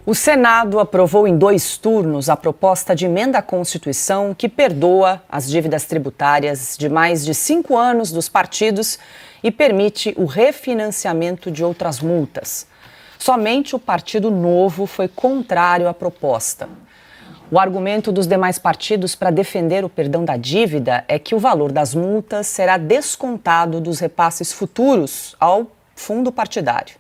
O Senado aprovou em 2 turnos a proposta de emenda à Constituição que perdoa as dívidas tributárias de mais de 5 anos dos partidos e permite o refinanciamento de outras multas. Somente o Partido Novo foi contrário à proposta. O argumento dos demais partidos para defender o perdão da dívida é que o valor das multas será descontado dos repasses futuros ao fundo partidário.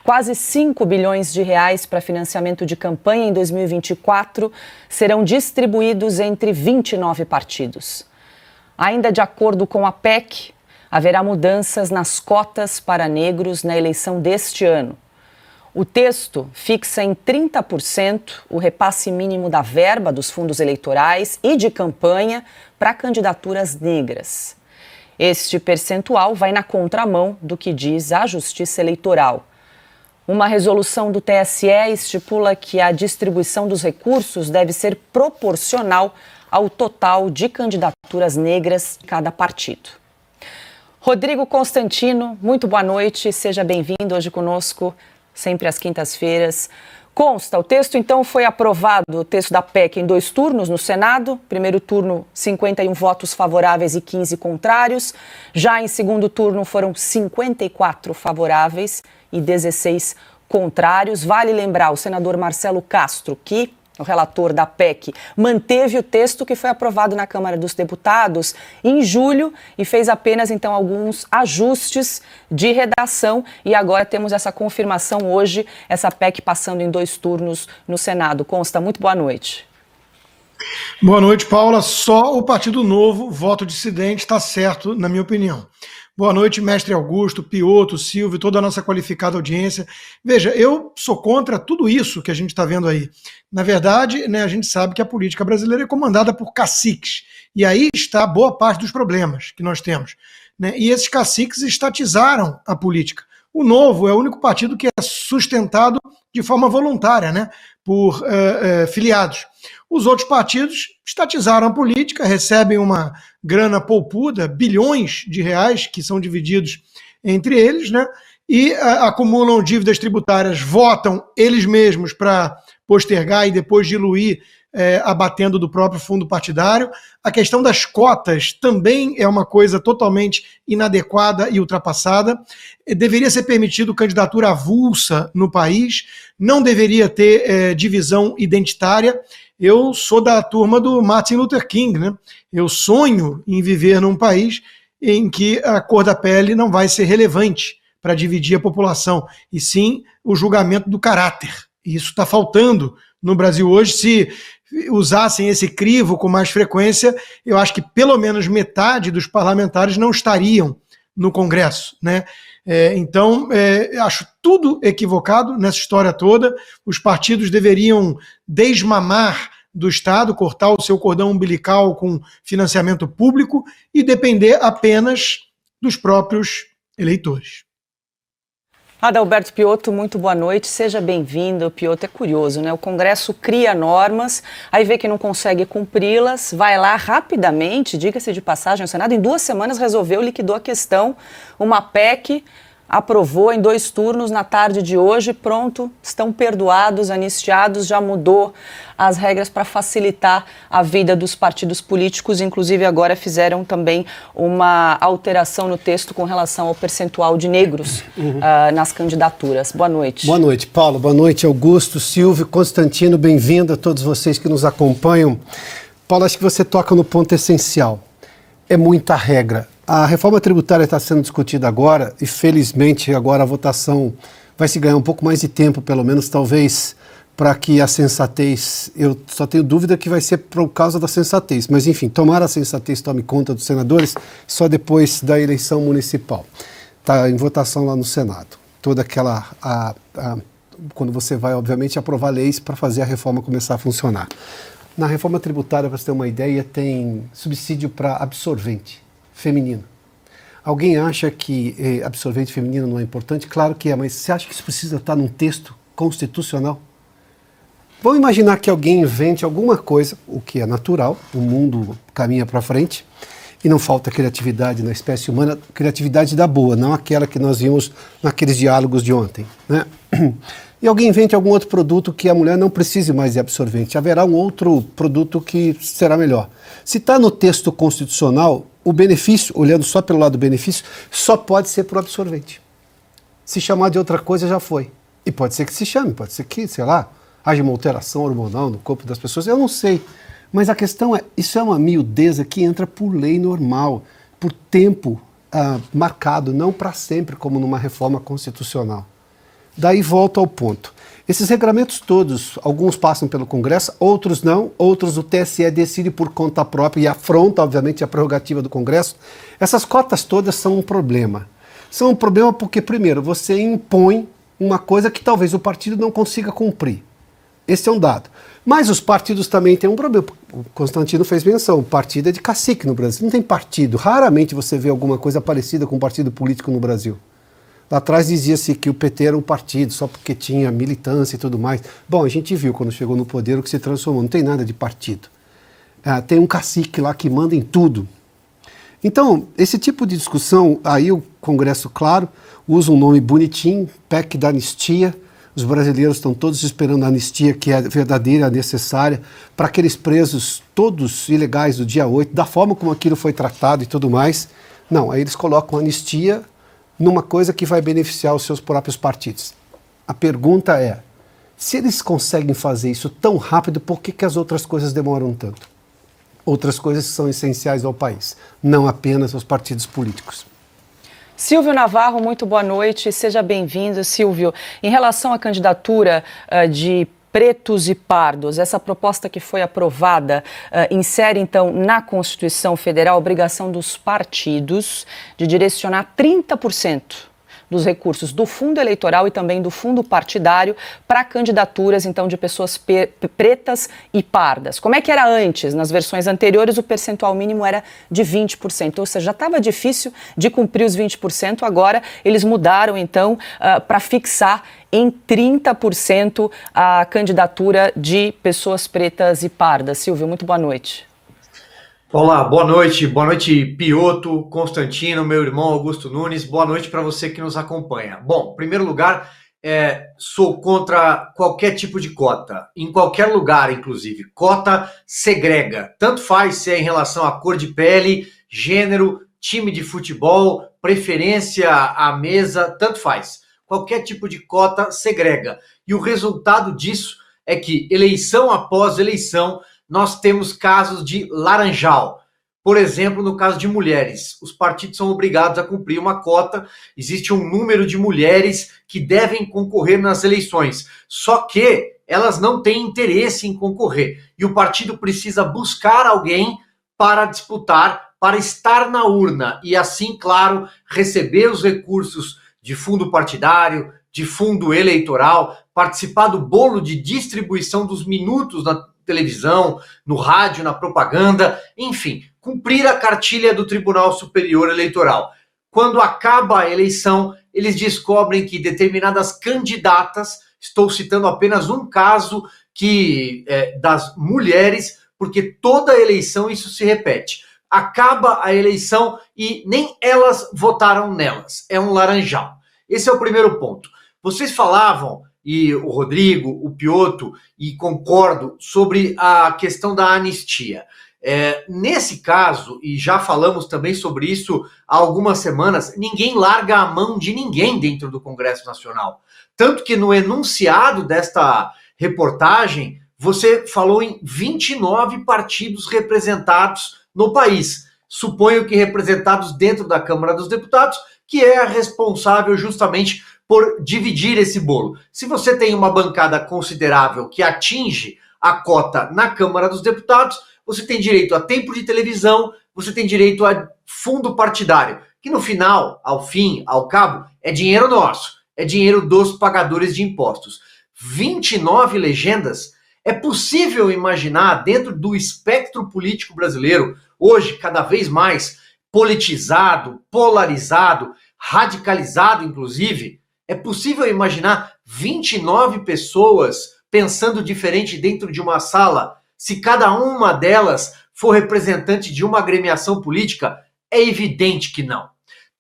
Quase 5 bilhões de reais para financiamento de campanha em 2024 serão distribuídos entre 29 partidos. Ainda de acordo com a PEC, haverá mudanças nas cotas para negros na eleição deste ano. O texto fixa em 30% o repasse mínimo da verba dos fundos eleitorais e de campanha para candidaturas negras. Este percentual vai na contramão do que diz a Justiça Eleitoral. Uma resolução do TSE estipula que a distribuição dos recursos deve ser proporcional ao total de candidaturas negras de cada partido. Rodrigo Constantino, muito boa noite, seja bem-vindo hoje conosco, sempre às quintas-feiras. Consta, o texto então foi aprovado, o texto da PEC, em 2 turnos no Senado. Primeiro turno, 51 votos favoráveis e 15 contrários. Já em segundo turno foram 54 favoráveis e 16 contrários. Vale lembrar, o senador Marcelo Castro, que, o relator da PEC, manteve o texto que foi aprovado na Câmara dos Deputados em julho e fez apenas, então, alguns ajustes de redação. E agora temos essa confirmação hoje, essa PEC passando em 2 turnos no Senado. Consta, muito boa noite. Boa noite, Paula. Só o Partido Novo, voto dissidente, está certo, na minha opinião. Boa noite, mestre Augusto, Piotto, Silvio, toda a nossa qualificada audiência. Veja, eu sou contra tudo isso que a gente está vendo aí. Na verdade, a gente sabe que a política brasileira é comandada por caciques. E aí está boa parte dos problemas que nós temos. E esses caciques estatizaram a política. O Novo é o único partido que é sustentado de forma voluntária, por filiados. Os outros partidos estatizaram a política, recebem uma grana poupuda, bilhões de reais que são divididos entre eles, e acumulam dívidas tributárias, votam eles mesmos para postergar e depois diluir, abatendo do próprio fundo partidário. A questão das cotas também é uma coisa totalmente inadequada e ultrapassada. Deveria ser permitido candidatura avulsa no país, não deveria ter divisão identitária. Eu sou da turma do Martin Luther King, Eu sonho em viver num país em que a cor da pele não vai ser relevante para dividir a população, e sim o julgamento do caráter. E isso está faltando no Brasil hoje. Se usassem esse crivo com mais frequência, eu acho que pelo menos metade dos parlamentares não estariam no Congresso, Então, acho tudo equivocado nessa história toda. Os partidos deveriam desmamar do Estado, cortar o seu cordão umbilical com financiamento público e depender apenas dos próprios eleitores. Adalberto Piotto, muito boa noite, seja bem-vindo. O Piotto é curioso, O Congresso cria normas, aí vê que não consegue cumpri-las, vai lá rapidamente, diga-se de passagem, o Senado em 2 semanas resolveu, liquidou a questão, uma PEC, aprovou em 2 turnos na tarde de hoje, pronto, estão perdoados, anistiados, já mudou as regras para facilitar a vida dos partidos políticos, inclusive agora fizeram também uma alteração no texto com relação ao percentual de negros nas candidaturas. Boa noite. Boa noite, Paulo. Boa noite, Augusto, Silvio, Constantino, bem-vindo a todos vocês que nos acompanham. Paulo, acho que você toca no ponto essencial. É muita regra. A reforma tributária está sendo discutida agora e, felizmente, agora a votação vai se ganhar um pouco mais de tempo, pelo menos, talvez, para que a sensatez... Eu só tenho dúvida que vai ser por causa da sensatez, mas, enfim, tomara a sensatez tome conta dos senadores só depois da eleição municipal. Está em votação lá no Senado. Toda aquela... quando você vai, obviamente, aprovar leis para fazer a reforma começar a funcionar. Na reforma tributária, para você ter uma ideia, tem subsídio para absorvente feminino. Alguém acha que absorvente feminino não é importante? Claro que é, mas você acha que isso precisa estar num texto constitucional? Vamos imaginar que alguém invente alguma coisa, o que é natural, o mundo caminha para frente, e não falta criatividade na espécie humana, criatividade da boa, não aquela que nós vimos naqueles diálogos de ontem, e alguém invente algum outro produto que a mulher não precise mais de absorvente. Haverá um outro produto que será melhor. Se está no texto constitucional, o benefício, olhando só pelo lado do benefício, só pode ser para o absorvente. Se chamar de outra coisa, já foi. E pode ser que se chame, pode ser que, sei lá, haja uma alteração hormonal no corpo das pessoas, eu não sei. Mas a questão é, isso é uma miudeza que entra por lei normal, por tempo marcado, não para sempre, como numa reforma constitucional. Daí volto ao ponto. Esses regramentos todos, alguns passam pelo Congresso, outros não, outros o TSE decide por conta própria e afronta, obviamente, a prerrogativa do Congresso. Essas cotas todas são um problema. São um problema porque, primeiro, você impõe uma coisa que talvez o partido não consiga cumprir. Esse é um dado. Mas os partidos também têm um problema. O Constantino fez menção, o partido é de cacique no Brasil. Não tem partido. Raramente você vê alguma coisa parecida com um partido político no Brasil. Lá atrás dizia-se que o PT era um partido só porque tinha militância e tudo mais. Bom, a gente viu quando chegou no poder o que se transformou. Não tem nada de partido. Tem um cacique lá que manda em tudo. Então, esse tipo de discussão, aí o Congresso, claro, usa um nome bonitinho, PEC da anistia. Os brasileiros estão todos esperando a anistia, que é verdadeira, necessária, para aqueles presos todos ilegais do dia 8, da forma como aquilo foi tratado e tudo mais. Não, aí eles colocam a anistia numa coisa que vai beneficiar os seus próprios partidos. A pergunta é, se eles conseguem fazer isso tão rápido, por que as outras coisas demoram tanto? Outras coisas que são essenciais ao país, não apenas aos partidos políticos. Silvio Navarro, muito boa noite, seja bem-vindo. Silvio, em relação à candidatura de pretos e pardos, essa proposta que foi aprovada insere, então, na Constituição Federal a obrigação dos partidos de direcionar 30% dos recursos do fundo eleitoral e também do fundo partidário para candidaturas, então, de pessoas pretas e pardas. Como é que era antes? Nas versões anteriores, o percentual mínimo era de 20%, ou seja, já estava difícil de cumprir os 20%, agora eles mudaram, então, para fixar em 30% a candidatura de pessoas pretas e pardas. Silvio, muito boa noite. Olá, boa noite Pioto, Constantino, meu irmão Augusto Nunes, boa noite para você que nos acompanha. Bom, em primeiro lugar, sou contra qualquer tipo de cota, em qualquer lugar, inclusive. Cota segrega, tanto faz se é em relação à cor de pele, gênero, time de futebol, preferência à mesa, tanto faz. Qualquer tipo de cota segrega. E o resultado disso é que, eleição após eleição, nós temos casos de laranjal. Por exemplo, no caso de mulheres, os partidos são obrigados a cumprir uma cota, existe um número de mulheres que devem concorrer nas eleições, só que elas não têm interesse em concorrer, e o partido precisa buscar alguém para disputar, para estar na urna, e assim, claro, receber os recursos de fundo partidário, de fundo eleitoral, participar do bolo de distribuição dos minutos na televisão, no rádio, na propaganda, enfim, cumprir a cartilha do Tribunal Superior Eleitoral. Quando acaba a eleição, eles descobrem que determinadas candidatas, estou citando apenas um caso das mulheres, porque toda eleição isso se repete. Acaba a eleição e nem elas votaram nelas. É um laranjal. Esse é o primeiro ponto. Vocês falavam, e o Rodrigo, o Pioto, e concordo, sobre a questão da anistia. Nesse caso, e já falamos também sobre isso há algumas semanas, ninguém larga a mão de ninguém dentro do Congresso Nacional. Tanto que no enunciado desta reportagem, você falou em 29 partidos representados no país. Suponho que representados dentro da Câmara dos Deputados, que é a responsável justamente por dividir esse bolo. Se você tem uma bancada considerável que atinge a cota na Câmara dos Deputados, você tem direito a tempo de televisão, você tem direito a fundo partidário, que no final, ao fim, ao cabo, é dinheiro nosso, é dinheiro dos pagadores de impostos. 29 legendas, é possível imaginar, dentro do espectro político brasileiro, hoje cada vez mais politizado, polarizado, radicalizado, inclusive, é possível imaginar 29 pessoas pensando diferente dentro de uma sala, se cada uma delas for representante de uma agremiação política? É evidente que não.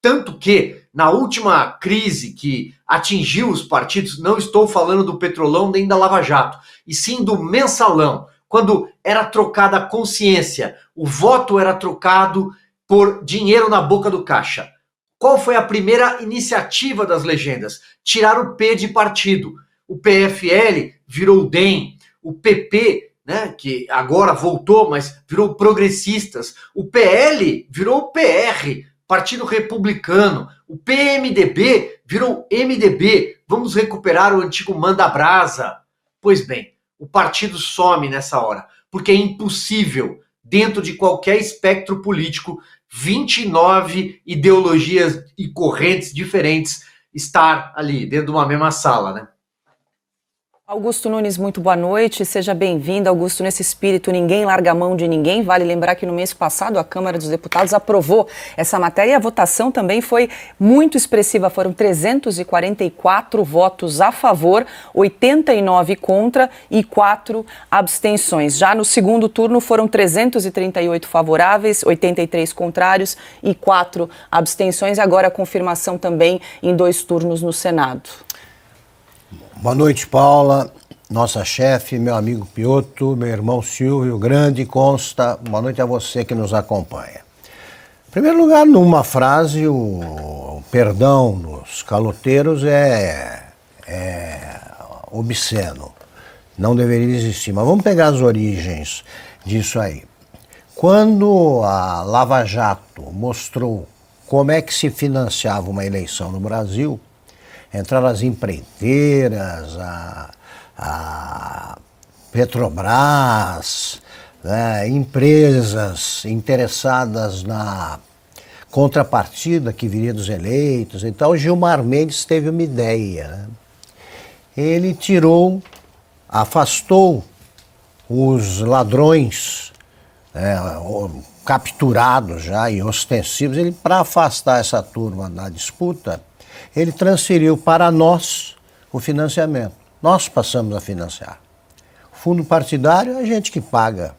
Tanto que, na última crise que atingiu os partidos, não estou falando do Petrolão nem da Lava Jato, e sim do Mensalão, quando era trocada a consciência, o voto era trocado por dinheiro na boca do caixa. Qual foi a primeira iniciativa das legendas? Tirar o P de partido. O PFL virou o DEM, o PP, né, que agora voltou, mas virou Progressistas, o PL virou o PR, Partido Republicano, o PMDB virou MDB, vamos recuperar o antigo Manda Brasa. Pois bem, o partido some nessa hora, porque é impossível, dentro de qualquer espectro político, 29 ideologias e correntes diferentes estar ali, dentro de uma mesma sala, né? Augusto Nunes, muito boa noite, seja bem-vindo. Augusto, nesse espírito, ninguém larga a mão de ninguém. Vale lembrar que no mês passado a Câmara dos Deputados aprovou essa matéria e a votação também foi muito expressiva. Foram 344 votos a favor, 89 contra e 4 abstenções. Já no segundo turno foram 338 favoráveis, 83 contrários e 4 abstenções. Agora a confirmação também em 2 turnos no Senado. Boa noite, Paula, nossa chefe, meu amigo Piotto, meu irmão Silvio, grande Consta, boa noite a você que nos acompanha. Em primeiro lugar, numa frase, o perdão dos caloteiros é obsceno, não deveria existir. Mas vamos pegar as origens disso aí. Quando a Lava Jato mostrou como é que se financiava uma eleição no Brasil, entraram as empreiteiras, a Petrobras, né, empresas interessadas na contrapartida que viria dos eleitos. Então, Gilmar Mendes teve uma ideia, né? Ele afastou os ladrões capturados já e ostensivos. Ele, para afastar essa turma da disputa, ele transferiu para nós o financiamento. Nós passamos a financiar. Fundo partidário é a gente que paga.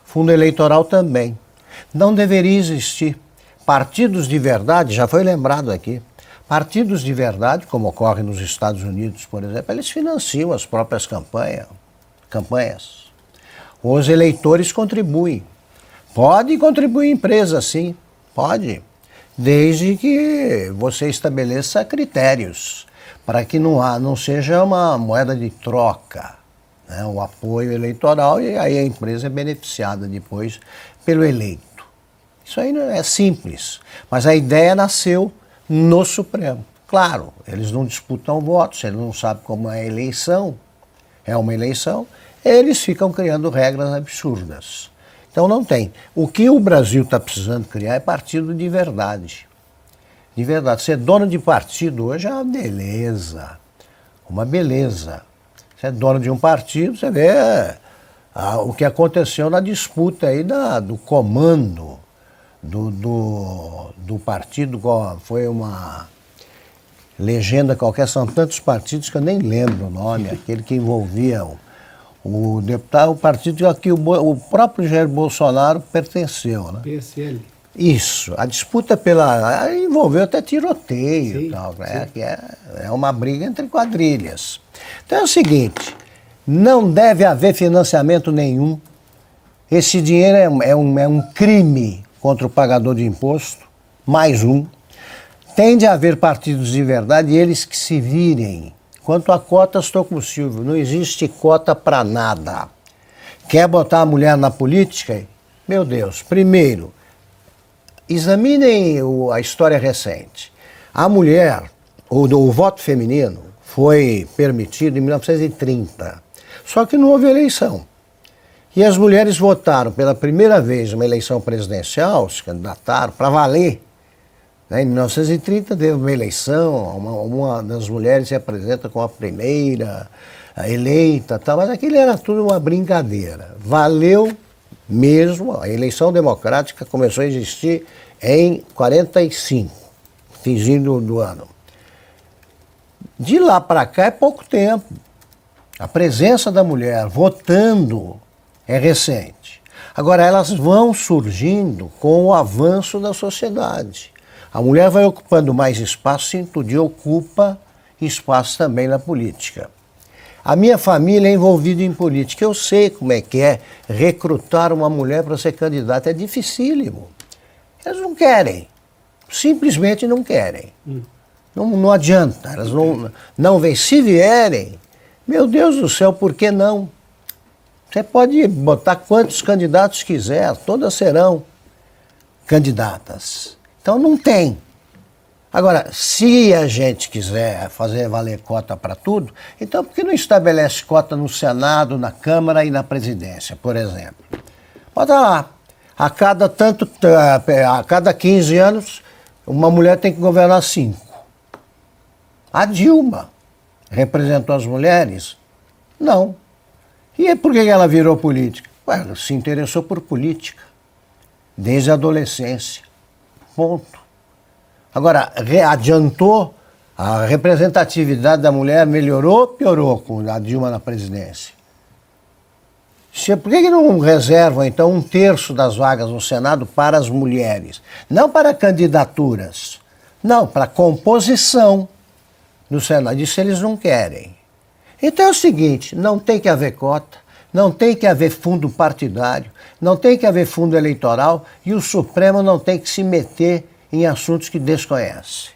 Fundo eleitoral também. Não deveria existir. Partidos de verdade, já foi lembrado aqui, partidos de verdade, como ocorre nos Estados Unidos, por exemplo, eles financiam as próprias campanhas. Os eleitores contribuem. Pode contribuir empresa, sim, pode. Desde que você estabeleça critérios, para que não seja uma moeda de troca, né, o apoio eleitoral, e aí a empresa é beneficiada depois pelo eleito. Isso aí é simples, mas a ideia nasceu no Supremo. Claro, eles não disputam votos, eles não sabem como é uma eleição, eles ficam criando regras absurdas. Então não tem. O que o Brasil está precisando criar é partido de verdade. De verdade. Ser dono de partido hoje é uma beleza. Uma beleza. Você é dono de um partido, você vê o que aconteceu na disputa aí do comando do partido. Foi uma legenda qualquer, são tantos partidos que eu nem lembro o nome, aquele que envolvia o deputado, o partido a que o próprio Jair Bolsonaro pertenceu, né? PSL. Isso. A disputa envolveu até tiroteio e tal, né? Que é uma briga entre quadrilhas. Então é o seguinte, não deve haver financiamento nenhum. Esse dinheiro é um crime contra o pagador de imposto, mais um. Tem de haver partidos de verdade e eles que se virem. Quanto a cotas, estou com o Silvio, não existe cota para nada. Quer botar a mulher na política? Meu Deus, primeiro, examinem a história recente. A mulher, o voto feminino, foi permitido em 1930, só que não houve eleição. E as mulheres votaram pela primeira vez numa eleição presidencial, se candidataram para valer. Em 1930 teve uma eleição, uma das mulheres se apresenta como a primeira eleita, mas aquilo era tudo uma brincadeira. Valeu mesmo, a eleição democrática começou a existir em 45, finzinho do ano. De lá para cá é pouco tempo. A presença da mulher votando é recente. Agora, elas vão surgindo com o avanço da sociedade. A mulher vai ocupando mais espaço, sim, todo dia ocupa espaço também na política. A minha família é envolvida em política. Eu sei como é que é recrutar uma mulher para ser candidata. É dificílimo. Elas não querem. Simplesmente não querem. Não adianta. Elas não vêm. Se vierem, meu Deus do céu, por que não? Você pode botar quantos candidatos quiser. Todas serão candidatas. Então não tem. Agora, se a gente quiser fazer valer cota para tudo, então por que não estabelece cota no Senado, na Câmara e na Presidência, por exemplo? Bota lá, a cada 15 anos, uma mulher tem que governar 5. A Dilma representou as mulheres? Não. E por que ela virou política? Ué, ela se interessou por política, desde a adolescência. Ponto. Agora, adiantou? A representatividade da mulher melhorou ou piorou com a Dilma na presidência? Por que não reservam, então, 1/3 das vagas no Senado para as mulheres? Não para candidaturas, não, para composição no Senado. Isso eles não querem. Então é o seguinte, não tem que haver cota, não tem que haver fundo partidário, não tem que haver fundo eleitoral e o Supremo não tem que se meter em assuntos que desconhece.